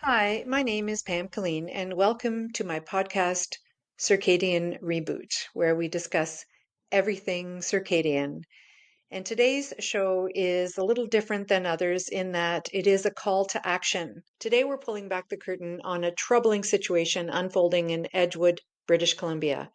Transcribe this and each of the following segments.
Hi, my name is Pam Killeen, and welcome to my podcast, Circadian Reboot, where we discuss everything circadian. And today's show is a little different than others in that it is a call to action. Today, we're pulling back the curtain on a troubling situation unfolding in Edgewood, British Columbia.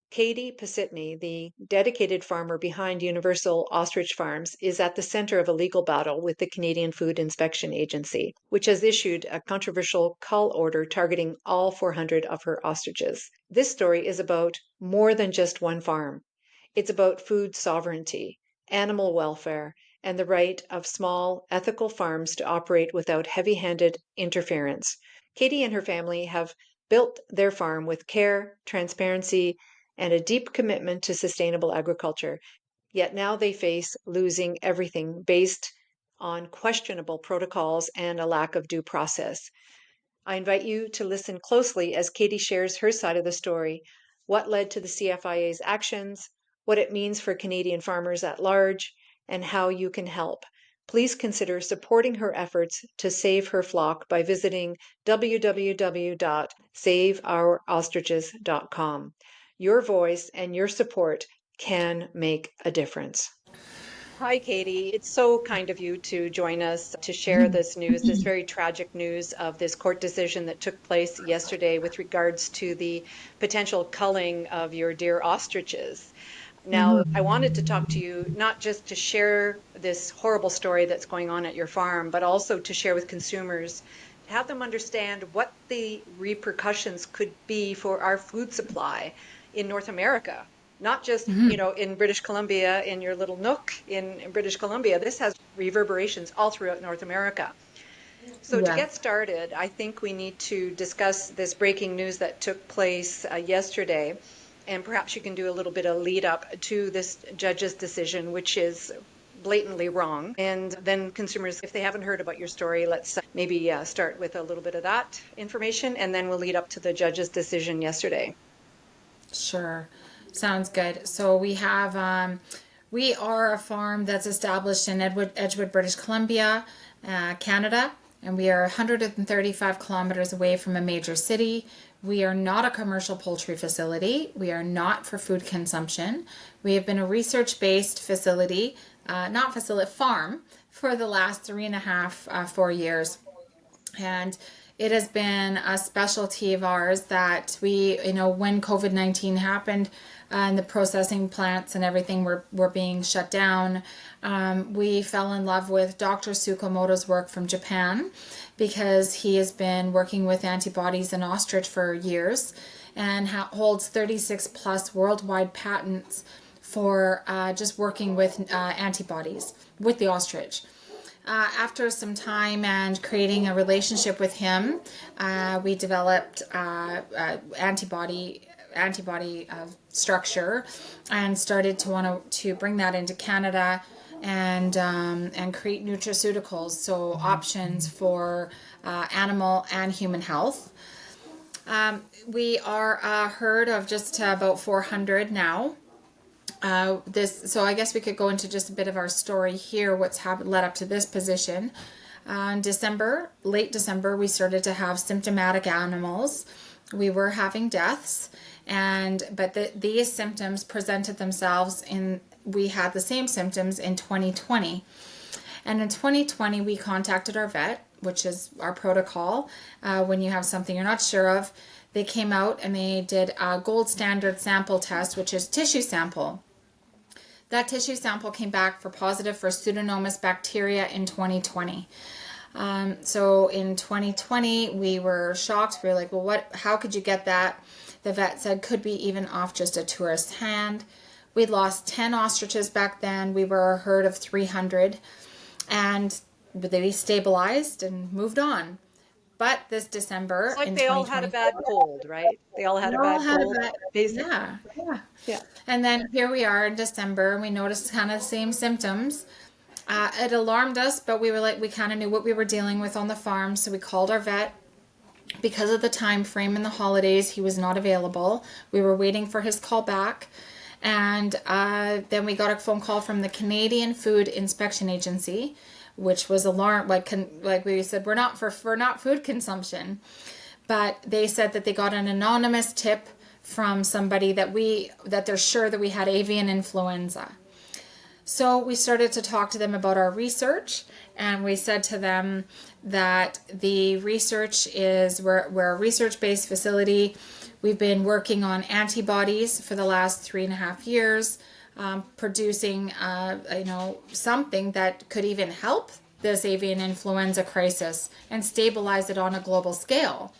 Katie Pasitney, the dedicated farmer behind Universal Ostrich Farms, is at the center of a legal battle with the Canadian Food Inspection Agency, which has issued a controversial cull order targeting all 400 of her ostriches. This story is about more than just one farm. It's about food sovereignty, animal welfare, and the right of small, ethical farms to operate without heavy-handed interference. Katie and her family have built their farm with care, transparency, and a deep commitment to sustainable agriculture. Yet now they face losing everything based on questionable protocols and a lack of due process. I invite you to listen closely as Katie shares her side of the story, what led to the CFIA's actions, what it means for Canadian farmers at large, and how you can help. Please consider supporting her efforts to save her flock by visiting www.saveourostriches.com. Your voice and your support can make a difference. Hi, Katie. It's so kind of you to join us to share this news, this very tragic news of this court decision that took place yesterday with regards to the potential culling of your dear ostriches. Now, I wanted to talk to you not just to share this horrible story that's going on at your farm, but also to share with consumers, have them understand what the repercussions could be for our food supply in North America. Not just, in British Columbia, in your little nook in British Columbia. This has reverberations all throughout North America. So to get started, I think we need to discuss this breaking news that took place yesterday. And perhaps you can do a little bit of lead up to this judge's decision, which is blatantly wrong. And then consumers, if they haven't heard about your story, let's maybe start with a little bit of that information, and then we'll lead up to the judge's decision yesterday. Sure. Sounds good. So we are a farm that's established in Edgewood, British Columbia, Canada, and we are 135 kilometers away from a major city. We are not a commercial poultry facility. We are not for food consumption. We have been a research-based facility, farm, for the last 3.5, 4 years. And it has been a specialty of ours that when COVID-19 happened and the processing plants and everything were being shut down, we fell in love with Dr. Tsukamoto's work from Japan because he has been working with antibodies in ostrich for years and holds 36 plus worldwide patents for just working with antibodies with the ostrich. After some time and creating a relationship with him, we developed antibody structure and started to want to bring that into Canada and create nutraceuticals, so options for animal and human health. We are a herd of just about 400 now. So I guess we could go into just a bit of our story here, what's led up to this position. In late December, we started to have symptomatic animals. We were having deaths, but these symptoms presented themselves we had the same symptoms in 2020. And in 2020, we contacted our vet, which is our protocol. When you have something you're not sure of, they came out and they did a gold standard sample test, which is tissue sample. That tissue sample came back positive for Pseudomonas bacteria in 2020. So in 2020, we were shocked. We were like, well, how could you get that? The vet said could be even off just a tourist's hand. We'd lost 10 ostriches back then. We were a herd of 300. And they stabilized and moved on. But this December, it's like they all had a bad cold, right? They all had a bad cold. Yeah. And then here we are in December, and we noticed kind of the same symptoms. It alarmed us, but we kind of knew what we were dealing with on the farm, so we called our vet. Because of the time frame in the holidays, he was not available. We were waiting for his call back. And then we got a phone call from the Canadian Food Inspection Agency, which was alarm. Like we said, we're not food consumption, but they said that they got an anonymous tip from somebody that they're sure that we had avian influenza. So we started to talk to them about our research, and we said to them that the research is, we're a research-based facility. We've been working on antibodies for the last 3.5 years, producing, something that could even help this avian influenza crisis and stabilize it on a global scale.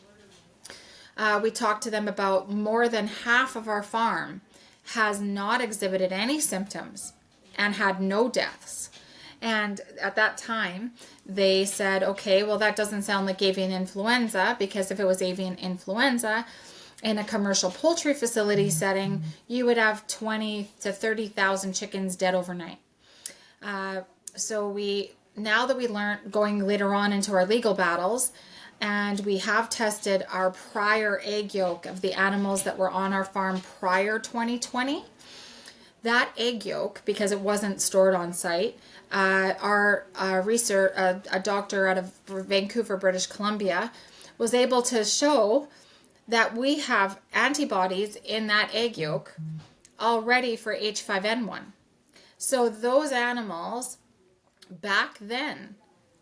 We talked to them about more than half of our farm has not exhibited any symptoms and had no deaths. And at that time, they said, okay, well, that doesn't sound like avian influenza, because if it was avian influenza in a commercial poultry facility setting, you would have 20 to 30,000 chickens dead overnight. So now that we learned, going later on into our legal battles, and we have tested our prior egg yolk of the animals that were on our farm prior 2020, that egg yolk, because it wasn't stored on site, our research, a doctor out of Vancouver, British Columbia, was able to show that we have antibodies in that egg yolk already for H5N1. So those animals back then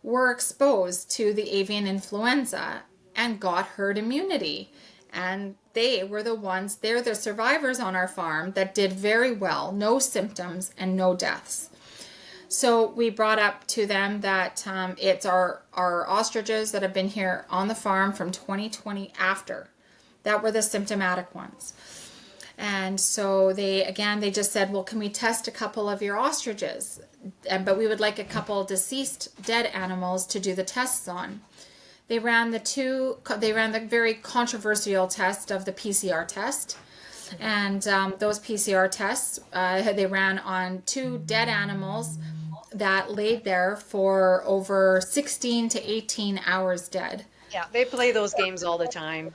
were exposed to the avian influenza and got herd immunity. And they're the survivors on our farm that did very well, no symptoms and no deaths. So we brought up to them that it's our ostriches that have been here on the farm from 2020 after that were the symptomatic ones. And so they just said, well, can we test a couple of your ostriches? But we would like a couple deceased dead animals to do the tests on. They ran the very controversial test of the PCR test. And those PCR tests, they ran on 2 dead animals that laid there for over 16 to 18 hours dead. Yeah, they play those games all the time.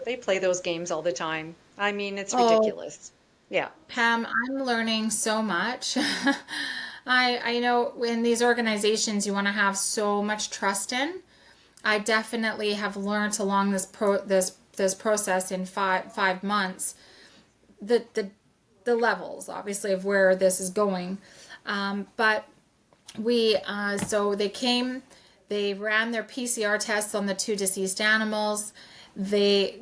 I mean, it's Oh, ridiculous. Yeah. Pam, I'm learning so much. I know in these organizations you want to have so much trust in. I definitely have learned along this process in five months the levels, obviously, of where this is going. But so they ran their PCR tests on the 2 deceased animals. They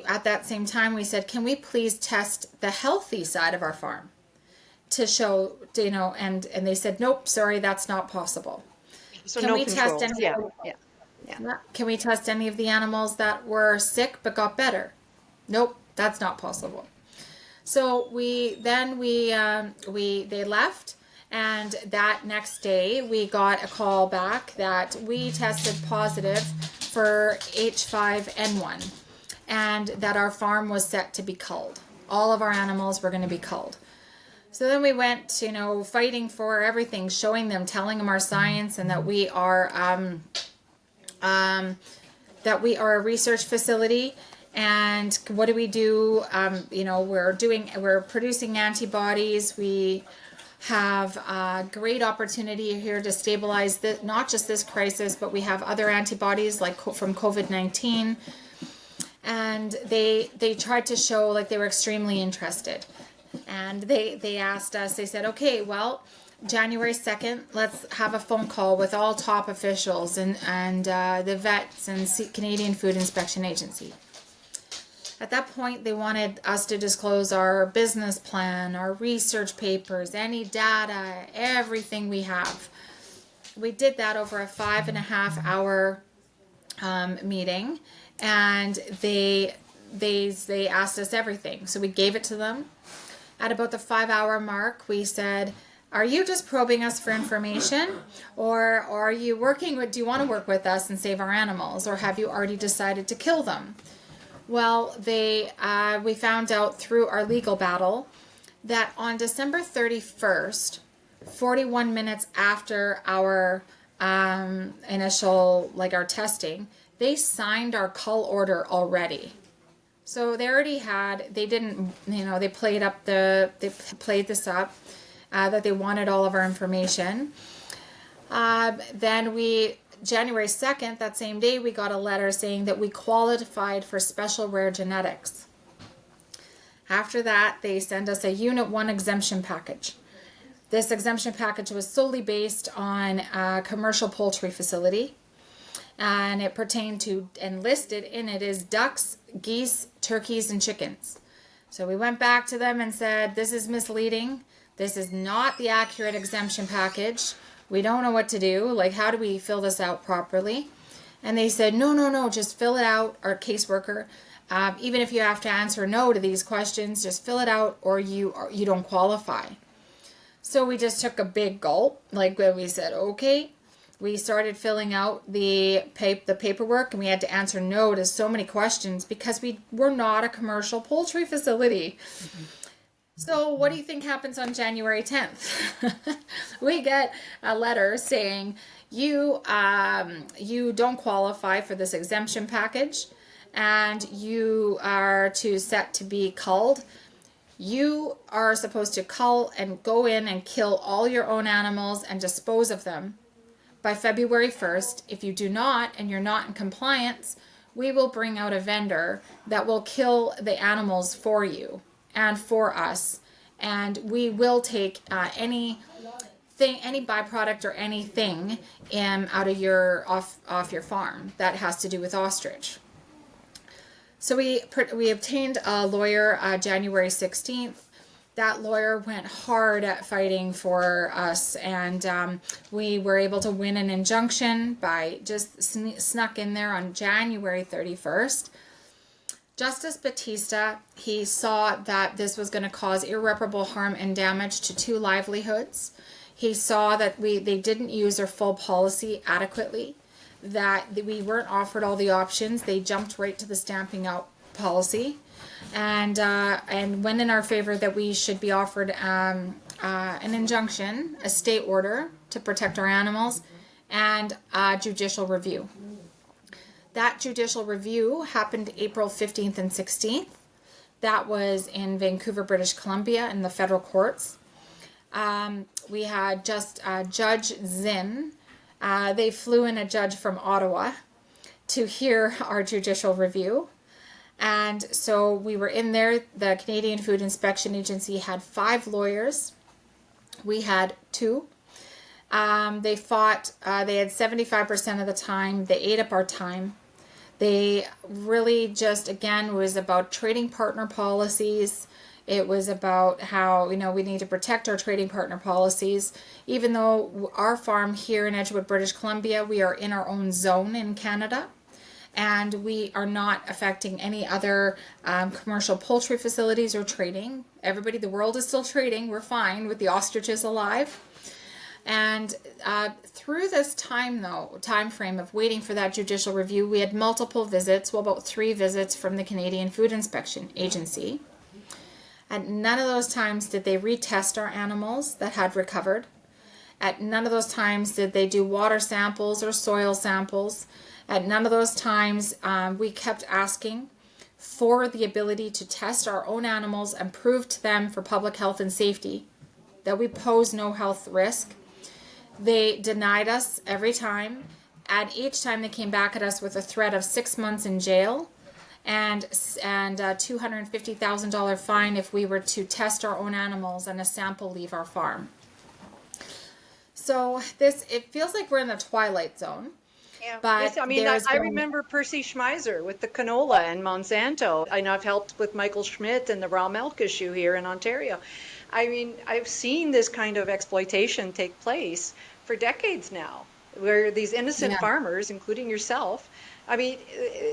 at that same time we said, can we please test the healthy side of our farm to show, and they said, nope, sorry, that's not possible. So Can no we test controls. any? Yeah, yeah, yeah. Can we test any of the animals that were sick but got better? Nope, that's not possible. So they left, and that next day we got a call back that we tested positive for H5N1 and that our farm was set to be culled. All of our animals were going to be culled. So then we went, fighting for everything, showing them, telling them our science, and that we are a research facility. And what do we do? We're producing antibodies. We have a great opportunity here to stabilize not just this crisis, but we have other antibodies like from COVID-19. And they tried to show like they were extremely interested. And they asked us, they said, okay, well, January 2nd, let's have a phone call with all top officials and the vets and Canadian Food Inspection Agency. At that point, they wanted us to disclose our business plan, our research papers, any data, everything we have. We did that over a 5.5-hour meeting, and they asked us everything. So we gave it to them. At about the 5-hour mark, we said, are you just probing us for information, or are you do you want to work with us and save our animals, or have you already decided to kill them? Well, we found out through our legal battle that on December 31st, 41 minutes after our initial, our testing, they signed our cull order already. So they already they played this up, that they wanted all of our information. Then January 2nd, that same day, we got a letter saying that we qualified for special rare genetics. After that, they sent us a Unit 1 exemption package. This exemption package was solely based on a commercial poultry facility, and it pertained to, and listed in it is ducks, geese, turkeys, and chickens. So we went back to them and said, this is misleading. This is not the accurate exemption package. We don't know what to do. Like, how do we fill this out properly? And they said, no, just fill it out, our caseworker. Even if you have to answer no to these questions, just fill it out or you don't qualify. So we just took a big gulp, like when we said, okay. We started filling out the paperwork, and we had to answer no to so many questions because we were not a commercial poultry facility. Mm-hmm. So what do you think happens on January 10th? We get a letter saying you don't qualify for this exemption package, and you are set to be culled. You are supposed to cull and go in and kill all your own animals and dispose of them by February 1st. If you do not, and you're not in compliance, we will bring out a vendor that will kill the animals for you and for us. And we will take any byproduct or anything out of off your farm that has to do with ostrich. So we obtained a lawyer January 16th. That lawyer went hard at fighting for us, and we were able to win an injunction by just snuck in there on January 31st. Justice Batista, he saw that this was going to cause irreparable harm and damage to 2 livelihoods. He saw that they didn't use their full policy adequately, that we weren't offered all the options. They jumped right to the stamping out policy, and went in our favor that we should be offered an injunction, a state order to protect our animals, and a judicial review. That judicial review happened April 15th and 16th. That was in Vancouver, British Columbia, in the federal courts. We had just Judge Zinn. They flew in a judge from Ottawa to hear our judicial review. And so we were in there. The Canadian Food Inspection Agency had 5 lawyers. We had 2. They fought. They had 75% of the time. They ate up our time. They really just, again, was about trading partner policies. It was about how, we need to protect our trading partner policies. Even though our farm here in Edgewood, British Columbia, we are in our own zone in Canada, and we are not affecting any other commercial poultry facilities or trading. The world is still trading. We're fine with the ostriches alive. And through this time frame of waiting for that judicial review, we had multiple visits, about 3 visits from the Canadian Food Inspection Agency. At none of those times did they retest our animals that had recovered. At none of those times did they do water samples or soil samples. At none of those times we kept asking for the ability to test our own animals and prove to them for public health and safety that we pose no health risk. They denied us every time, and each time they came back at us with a threat of 6 months in jail and a $250,000 fine if we were to test our own animals and a sample leave our farm. So it feels like we're in the twilight zone. Yeah, but yes, I remember Percy Schmeiser with the canola and Monsanto. I know I've helped with Michael Schmidt and the raw milk issue here in Ontario. I mean, I've seen this kind of exploitation take place for decades now, where these innocent farmers, including yourself,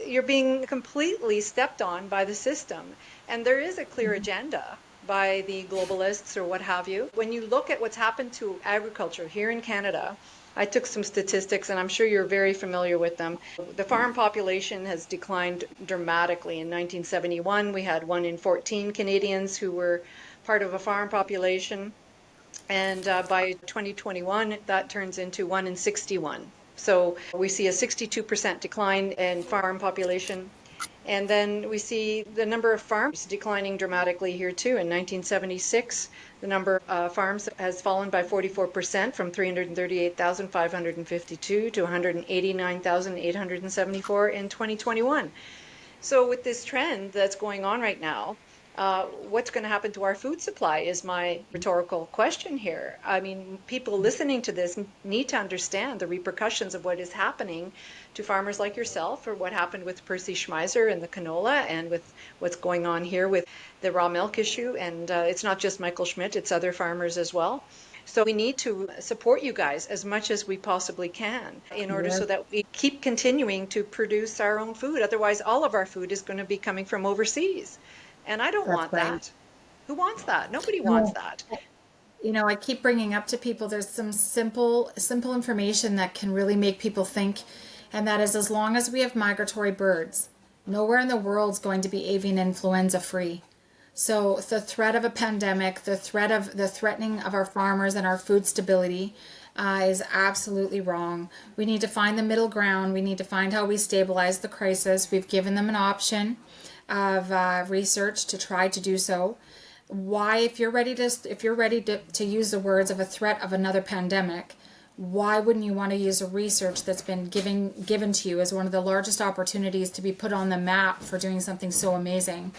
you're being completely stepped on by the system. And there is a clear agenda by the globalists or what have you. When you look at what's happened to agriculture here in Canada, I took some statistics, and I'm sure you're very familiar with them. The farm population has declined dramatically. In 1971, we had 1 in 14 Canadians who were part of a farm population. And by 2021, that turns into 1 in 61. So we see a 62% decline in farm population. And then we see the number of farms declining dramatically here too. In 1976, the number of farms has fallen by 44% from 338,552 to 189,874 in 2021. So with this trend that's going on right now, what's going to happen to our food supply is my rhetorical question here. I mean, people listening to this need to understand the repercussions of what is happening to farmers like yourself, or what happened with Percy Schmeiser and the canola, and with what's going on here with the raw milk issue. And it's not just Michael Schmidt, it's other farmers as well. So we need to support you guys as much as we possibly can in order so that we keep continuing to produce our own food. Otherwise, all of our food is going to be coming from overseas. And I don't want that. Who wants that? Nobody wants that. I keep bringing up to people, there's some simple information that can really make people think, and that is, as long as we have migratory birds, nowhere in the world is going to be avian influenza free. So the threat of a pandemic, the threatening of our farmers and our food stability is absolutely wrong. We need to find the middle ground. We need to find how we stabilize the crisis. We've given them an option of research to try to do so. Why, if you're ready to use the words of a threat of another pandemic, why wouldn't you want to use a research that's been given to you as one of the largest opportunities to be put on the map for doing something so amazing?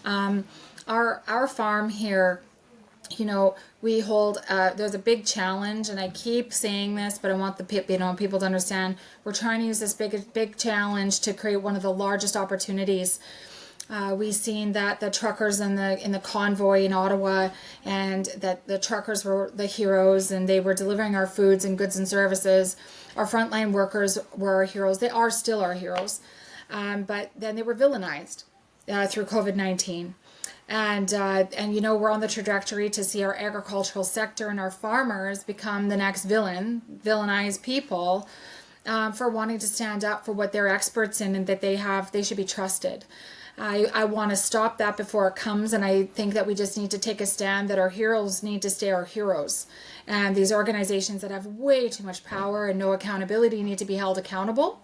Our farm here, we hold, there's a big challenge, and I keep saying this, but I want people to understand, we're trying to use this big challenge to create one of the largest opportunities. We've seen that the truckers in the convoy in Ottawa, and that the truckers were the heroes, and they were delivering our foods and goods and services. Our frontline workers were our heroes. They are still our heroes. But then they were villainized through COVID-19. And we're on the trajectory to see our agricultural sector and our farmers become the next villainized people for wanting to stand up for what they're experts in, and that they should be trusted. I want to stop that before it comes, and I think that we just need to take a stand that our heroes need to stay our heroes. And these organizations that have way too much power and no accountability need to be held accountable.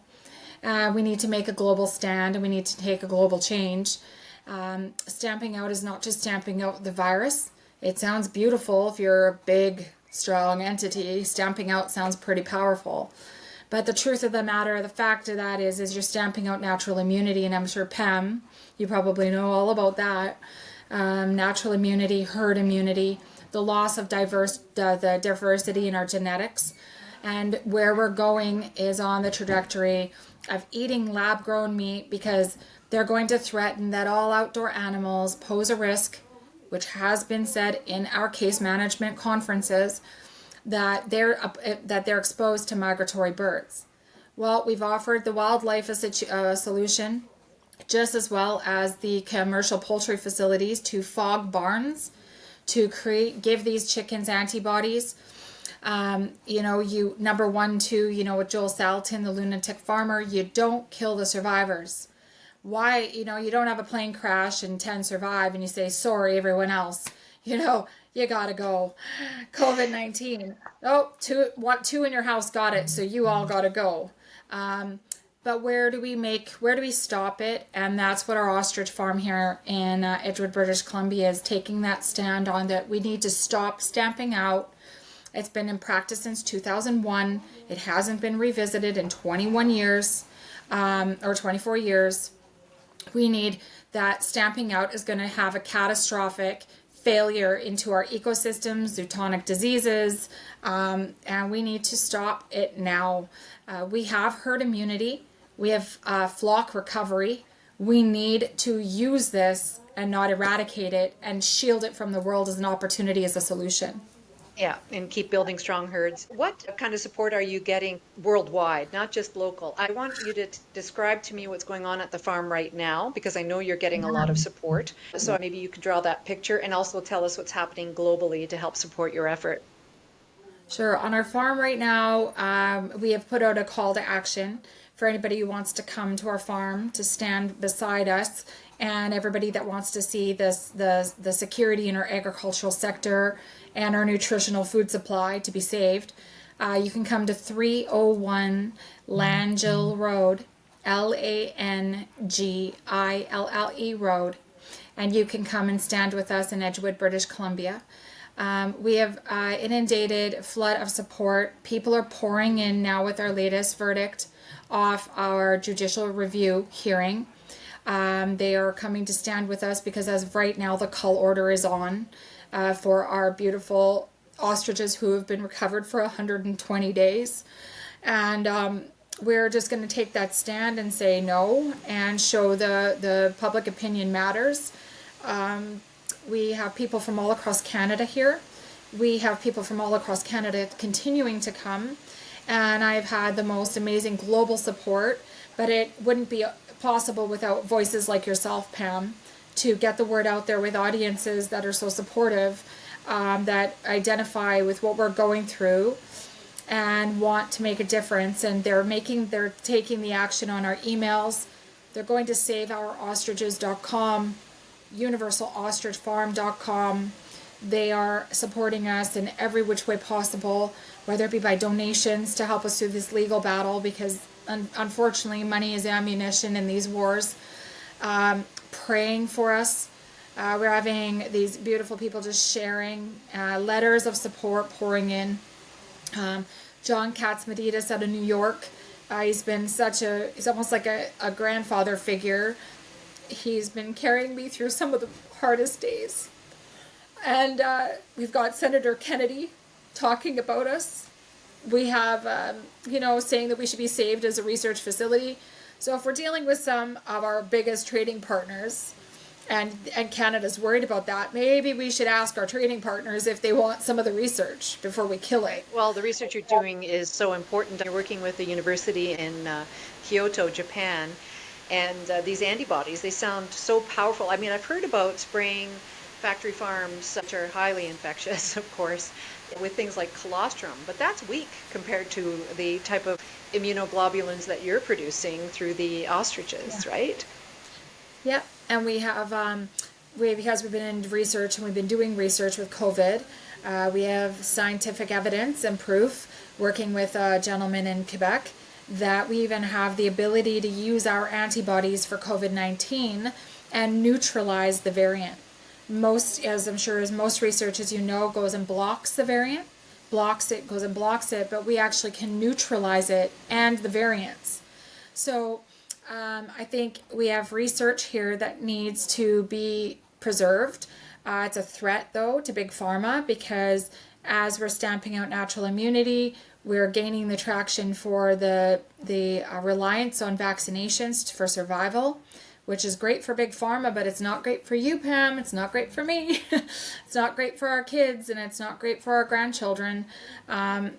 We need to make a global stand, and we need to take a global change. Stamping out is not just stamping out the virus. It sounds beautiful if you're a big, strong entity. Stamping out sounds pretty powerful. But the truth of the matter, the fact of that is you're stamping out natural immunity, and I'm sure, Pam, you probably know all about that. Natural immunity, herd immunity, the loss of the diversity in our genetics. And where we're going is on the trajectory of eating lab-grown meat, because they're going to threaten that all outdoor animals pose a risk, which has been said in our case management conferences, that they're exposed to migratory birds. Well, we've offered the wildlife a solution, just as well as the commercial poultry facilities, to fog barns to give these chickens antibodies. Number 1, 2, with Joel Salatin, the lunatic farmer, you don't kill the survivors. Why, you don't have a plane crash and 10 survive and you say, sorry, everyone else, you gotta go. COVID-19. Oh, two in your house got it, so you all gotta go. But where do we stop it? And that's what our ostrich farm here in Edgewood, British Columbia is taking that stand on, that we need to stop stamping out. It's been in practice since 2001. It hasn't been revisited in 21 years, or 24 years. We need that. Stamping out is going to have a catastrophic failure into our ecosystems, zootonic diseases, and we need to stop it now. We have herd immunity. We have flock recovery. We need to use this and not eradicate it, and shield it from the world as an opportunity, as a solution. Yeah, and keep building strong herds. What kind of support are you getting worldwide, not just local? I want you to describe to me what's going on at the farm right now, because I know you're getting a lot of support. So maybe you could draw that picture, and also tell us what's happening globally to help support your effort. Sure. On our farm right now, we have put out a call to action for anybody who wants to come to our farm to stand beside us, and everybody that wants to see the security in our agricultural sector and our nutritional food supply to be saved. You can come to 301 Langell Road Road, and you can come and stand with us in Edgewood, British Columbia. We have inundated flood of support. People are pouring in now with our latest verdict off our judicial review hearing. They are coming to stand with us because as of right now, the cull order is on for our beautiful ostriches who have been recovered for 120 days. And we're just going to take that stand and say no and show the public opinion matters. We have people from all across Canada here. We have people from all across Canada continuing to come. And I've had the most amazing global support, but it wouldn't be possible without voices like yourself, Pam, to get the word out there with audiences that are so supportive, that identify with what we're going through and want to make a difference. And they're taking the action on our emails. They're going to saveourostriches.com, universalostrichfarm.com. They are supporting us in every which way possible, whether it be by donations to help us through this legal battle, because unfortunately money is ammunition in these wars. Praying for us. We're having these beautiful people just sharing letters of support pouring in. John Katzmadidas out of New York. He's been he's almost like a grandfather figure. He's been carrying me through some of the hardest days. And we've got Senator Kennedy talking about us. We have, saying that we should be saved as a research facility. So if we're dealing with some of our biggest trading partners, and Canada's worried about that, maybe we should ask our trading partners if they want some of the research before we kill it. Well, the research you're doing is so important. You're working with a university in Kyoto, Japan, and these antibodies, they sound so powerful. I mean, I've heard about spraying factory farms, which are highly infectious, of course, with things like colostrum, but that's weak compared to the type of immunoglobulins that you're producing through the ostriches, right? Yeah, and we have, because we've been in research and we've been doing research with COVID, we have scientific evidence and proof working with a gentleman in Quebec that we even have the ability to use our antibodies for COVID-19 and neutralize the variant. Most research, as you know, goes and blocks the variant, goes and blocks it, but we actually can neutralize it and the variants. So I think we have research here that needs to be preserved. It's a threat, though, to Big Pharma, because as we're stamping out natural immunity, we're gaining the traction for the reliance on vaccinations for survival, which is great for Big Pharma, but it's not great for you, Pam. It's not great for me. It's not great for our kids, and it's not great for our grandchildren.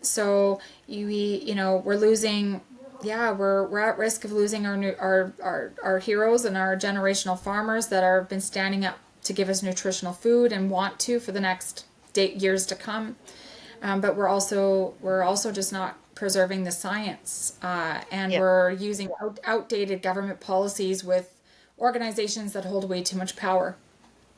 So we're losing. Yeah, we're at risk of losing our heroes and our generational farmers that have been standing up to give us nutritional food and want to for the next years to come. But we're also just not preserving the science, and we're using outdated government policies with organizations that hold way too much power.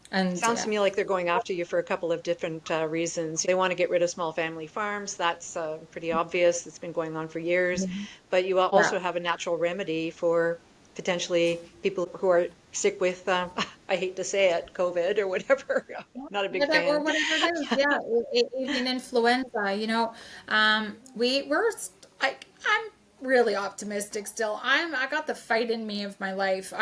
And sounds to me like they're going after you for a couple of different reasons. They want to get rid of small family farms. That's pretty obvious. It's been going on for years. But you also have a natural remedy for potentially people who are sick with, I hate to say it, COVID or whatever. Not a big fan. Or whatever it is. Yeah, even influenza. I'm really optimistic still. I got the fight in me of my life.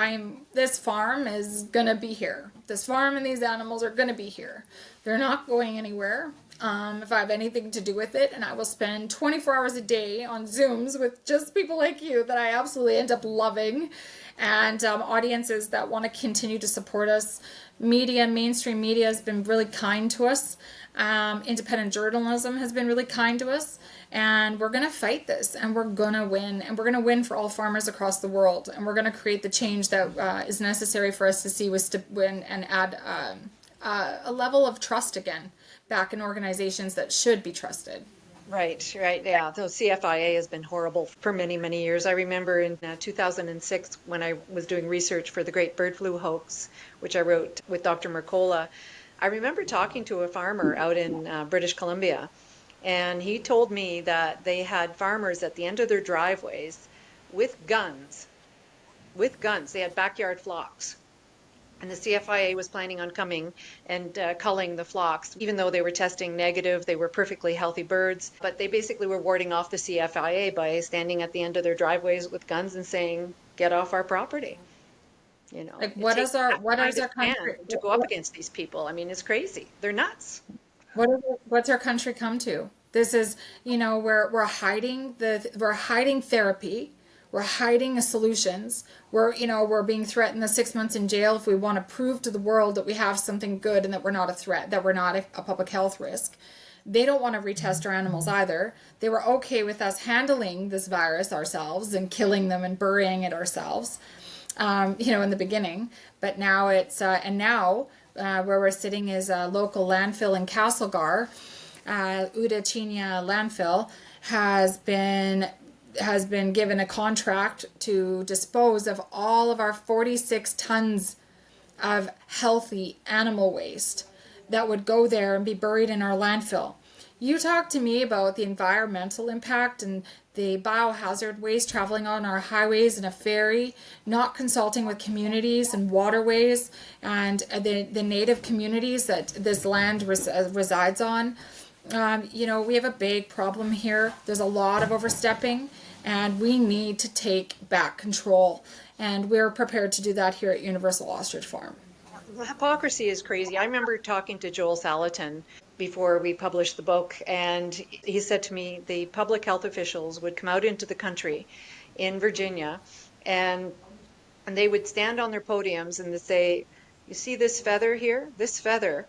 This farm is gonna be here. This farm and these animals are gonna be here. They're not going anywhere. If I have anything to do with it, and I will spend 24 hours a day on Zooms with just people like you that I absolutely end up loving, and audiences that want to continue to support us. Mainstream media has been really kind to us. Independent journalism has been really kind to us, and we're going to fight this, and we're going to win, and we're going to win for all farmers across the world, and we're going to create the change that is necessary for us to see win and add a level of trust again back in organizations that should be trusted. Right, yeah. So CFIA has been horrible for many, many years. I remember in 2006 when I was doing research for the Great Bird Flu Hoax, which I wrote with Dr. Mercola. I remember talking to a farmer out in British Columbia, and he told me that they had farmers at the end of their driveways with guns with guns. They had backyard flocks. And the CFIA was planning on coming and culling the flocks, even though they were testing negative. They were perfectly healthy birds, but they basically were warding off the CFIA by standing at the end of their driveways with guns and saying, "Get off our property." Like It takes that what kind is of our country? stand to go up against these people. I mean, it's crazy. They're nuts. What's our country come to? This is, we're hiding therapy. We're hiding solutions. We're being threatened the 6 months in jail if we want to prove to the world that we have something good and that we're not a threat, that we're not a public health risk. They don't want to retest our animals either. They were okay with us handling this virus ourselves and killing them and burying it ourselves, in the beginning. But now where we're sitting is a local landfill in Castlegar. Udachinia landfill has been given a contract to dispose of all of our 46 tons of healthy animal waste that would go there and be buried in our landfill. You talk to me about the environmental impact and the biohazard waste traveling on our highways in a ferry, not consulting with communities and waterways and the native communities that this land resides on. We have a big problem here. There's a lot of overstepping, and we need to take back control. And we're prepared to do that here at Universal Ostrich Farm. The hypocrisy is crazy. I remember talking to Joel Salatin before we published the book, and he said to me the public health officials would come out into the country in Virginia, and they would stand on their podiums and they say, "You see this feather here? This feather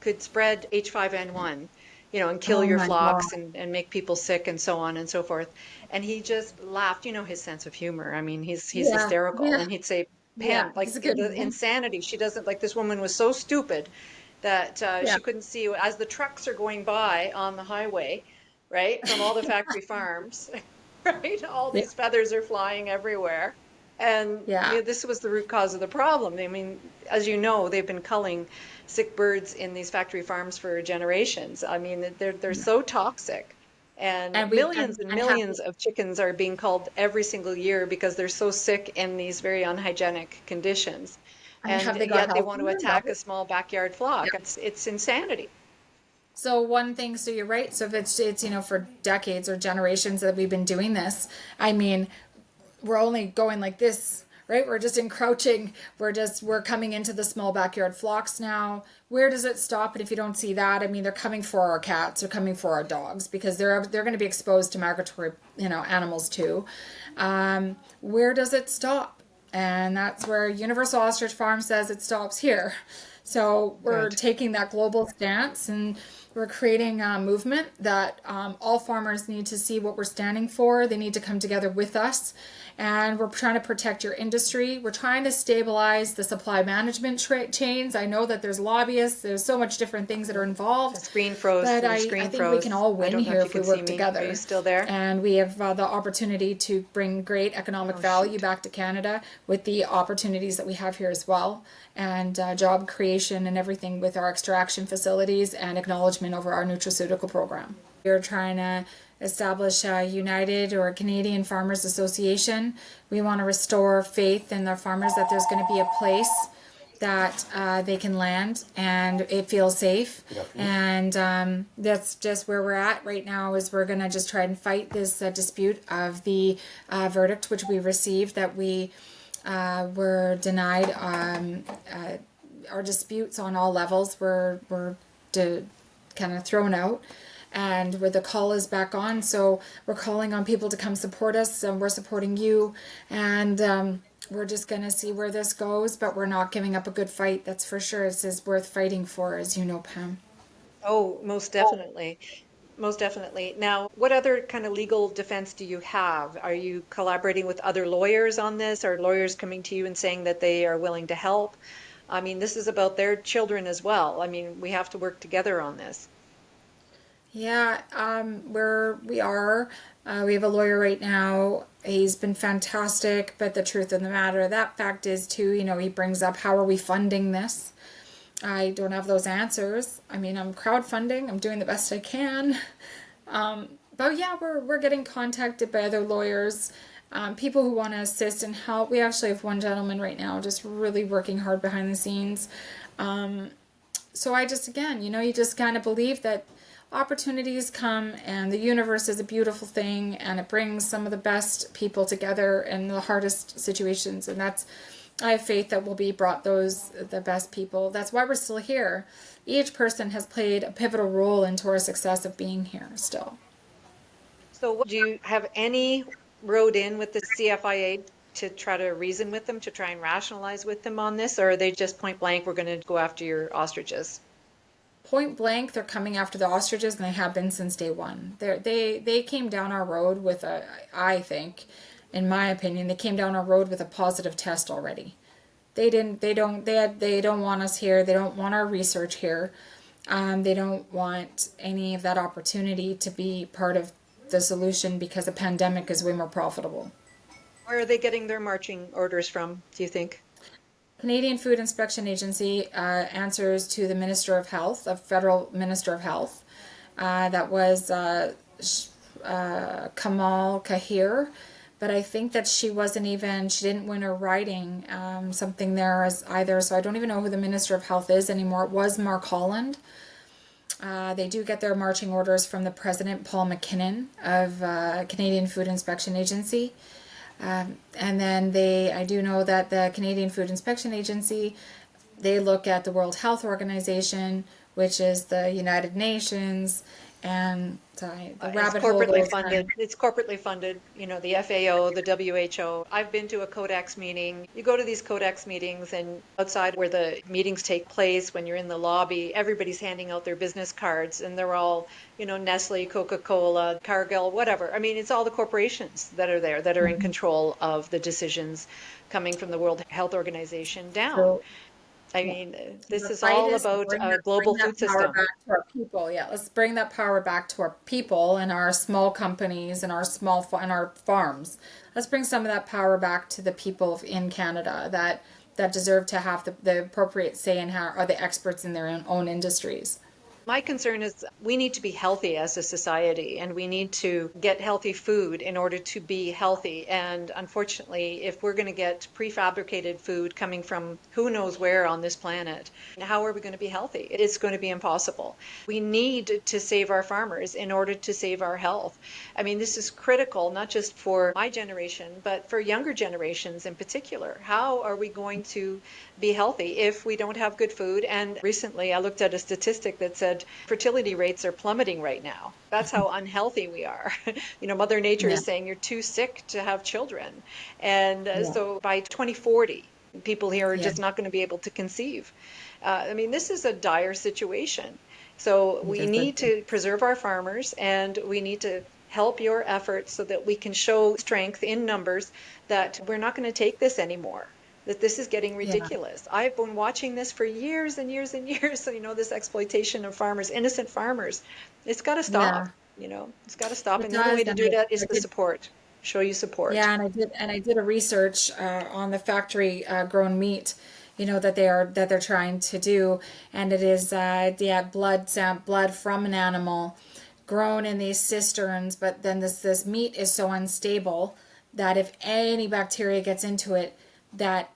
could spread H5N1, and kill Oh your my God. flocks and make people sick and so on and so forth." And he just laughed, his sense of humor. I mean, he's Yeah, hysterical. yeah, And he'd say, yeah. "Pam, It's like a good the one. insanity, she doesn't, like, this woman was so stupid that Yeah, she couldn't see as the trucks are going by on the highway, right, from all the factory farms, right? All yeah, these feathers are flying everywhere. And yeah. this was the root cause of the problem. I mean, as you know, they've been culling sick birds in these factory farms for generations. I mean, they're so toxic. And And we millions and and have millions of chickens are being culled every single year because they're so sick in these very unhygienic conditions. and And have they got yet they health want to care? No. attack a small backyard Yeah. flock. It's insanity. So one thing, so you're right. So if it's for decades or generations that we've been doing this, I mean, we're only going like this, right? We're just encroaching. We're coming into the small backyard flocks now. Where does it stop? And if you don't see that, I mean, they're coming for our cats, they're coming for our dogs because they're going to be exposed to migratory, animals too. Where does it stop? And that's where Universal Ostrich Farm says it stops here. So we're Good. taking that global stance and we're creating a movement that all farmers need to see what we're standing for. They need to come together with us. And we're trying to protect your industry. We're trying to stabilize the supply management chains. I know that there's lobbyists, there's so much different things that are The involved, screen froze. but The I screen think we can froze. all I win don't know here if you if we can see work me. Are you together. still there? And we have the opportunity to bring great economic Oh, value shoot. back to Canada with the opportunities that we have here as well, and job creation and everything with our extraction facilities and acknowledgement over our nutraceutical program. We're trying to establish a United or a Canadian Farmers Association. We want to restore faith in the farmers that there's going to be a place that they can land and it feels safe. And that's just where we're at right now is we're going to just try and fight this dispute of the verdict which we received that we were denied our disputes on all levels were kind of thrown out and where the call is back on. So we're calling on people to come support us and we're supporting you. And we're just going to see where this goes, but we're not giving up a good fight. That's for sure. This is worth fighting for, as you know, Pam. Oh, most definitely. Most definitely. Now, what other kind of legal defense do you have? Are you collaborating with other lawyers on this? Are lawyers coming to you and saying that they are willing to help? I mean, this is about their children as well. I mean, we have to work together on this. Yeah, we are. We have a lawyer right now. He's been fantastic, but the truth of the matter, that fact is too, he brings up how are we funding this? I don't have those answers. I mean, I'm crowdfunding. I'm doing the best I can. But yeah, we're getting contacted by other lawyers. people who want to assist and help. We actually have one gentleman right now just really working hard behind the scenes. So I just, again, you just kind of believe that opportunities come and the universe is a beautiful thing and it brings some of the best people together in the hardest situations. And I have faith that we'll be brought the best people. That's why we're still here. Each person has played a pivotal role into our success of being here still. So, do you have any road in with the CFIA to try to reason with them, to try and rationalize with them on this, or are they just point blank, we're going to go after your ostriches? Point blank, they're coming after the ostriches, and they have been since day one. They came down our road with I think, in my opinion, they came down our road with a positive test already. They don't want us here. They don't want our research here. They don't want any of that opportunity to be part of the solution because a pandemic is way more profitable. Where are they getting their marching orders from, do you think? Canadian Food Inspection Agency answers to the Minister of Health, the Federal Minister of Health. That was Kamal Kahir, but I think that she didn't win her riding something there as either, so I don't even know who the Minister of Health is anymore. It was Mark Holland. They do get their marching orders from the President, Paul McKinnon, of Canadian Food Inspection Agency. And then I do know that the Canadian Food Inspection Agency, they look at the World Health Organization, which is the United Nations, and the rabbit hole goes on. It's corporately funded, the FAO, the WHO. I've been to a Codex meeting. You go to these Codex meetings and outside where the meetings take place, when you're in the lobby, everybody's handing out their business cards and they're all, Nestle, Coca-Cola, Cargill, whatever. I mean, it's all the corporations that are there that are in control of the decisions coming from the World Health Organization down. So I yeah. mean, So this the is fight all is to about a bring global that food power system. back to our people. Yeah, let's bring that power back to our people and our small companies and and our farms. Let's bring some of that power back to the people in Canada that deserve to have the appropriate say in how are the experts in their own industries. My concern is we need to be healthy as a society and we need to get healthy food in order to be healthy. And unfortunately, if we're going to get prefabricated food coming from who knows where on this planet, how are we going to be healthy? It's going to be impossible. We need to save our farmers in order to save our health. I mean, this is critical, not just for my generation, but for younger generations in particular. How are we going to be healthy if we don't have good food? And recently I looked at a statistic that said fertility rates are plummeting right now. That's how unhealthy we are. Mother Nature Yeah, is saying you're too sick to have children. And yeah, so by 2040, people here are yeah. just not going to be able to conceive. I mean, this is a dire situation. So It we is need to preserve our farmers and we need to help your efforts so that we can show strength in numbers that we're not going to take this anymore, that this is getting yeah, ridiculous. I've been watching this for years and years and years. So, this exploitation of farmers, innocent farmers, it's got to stop. yeah. It's got to stop. It And the only does, way to and do that is I the did. support, show you support. Yeah, and I did a research on the factory grown meat, that they're trying to do, and it is blood from an animal, grown in these cisterns, but then this meat is so unstable that if any bacteria gets into it, that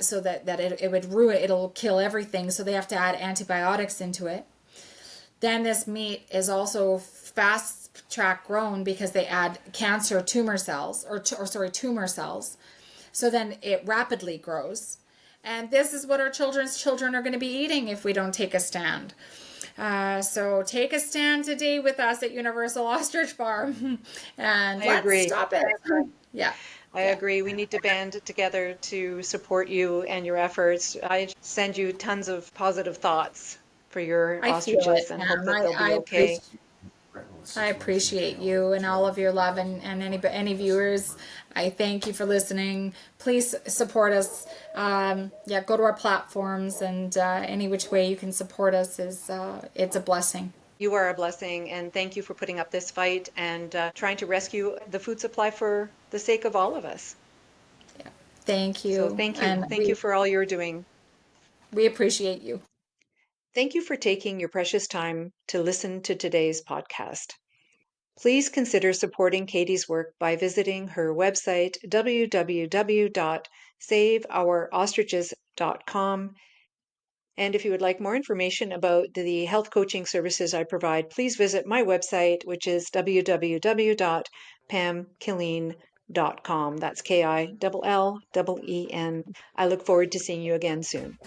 so that it would ruin, it'll kill everything. So they have to add antibiotics into it. Then this meat is also fast track grown because they add cancer tumor cells tumor cells. So then it rapidly grows. And this is what our children's children are going to be eating if we don't take a stand. So take a stand today with us at Universal Ostrich Farm and I let's agree. stop it. Yeah. I Yeah. agree. We need to band together to support you and your efforts. I send you tons of positive thoughts for your I feel it, ostriches and hope Pam. that they'll be okay. I appreciate you and all of your love and any viewers. I thank you for listening. Please support us. Yeah, go to our platforms and any which way you can support us is it's a blessing. You are a blessing, and thank you for putting up this fight and trying to rescue the food supply for the sake of all of us. Yeah, thank So you, thank you. and Thank you for all you're doing. we appreciate you. Thank you for taking your precious time to listen to today's podcast. Please consider supporting Katie's work by visiting her website, www.saveourostriches.com. And if you would like more information about the health coaching services I provide, please visit my website, which is www.pamkilleen.com. That's Killen. I look forward to seeing you again soon.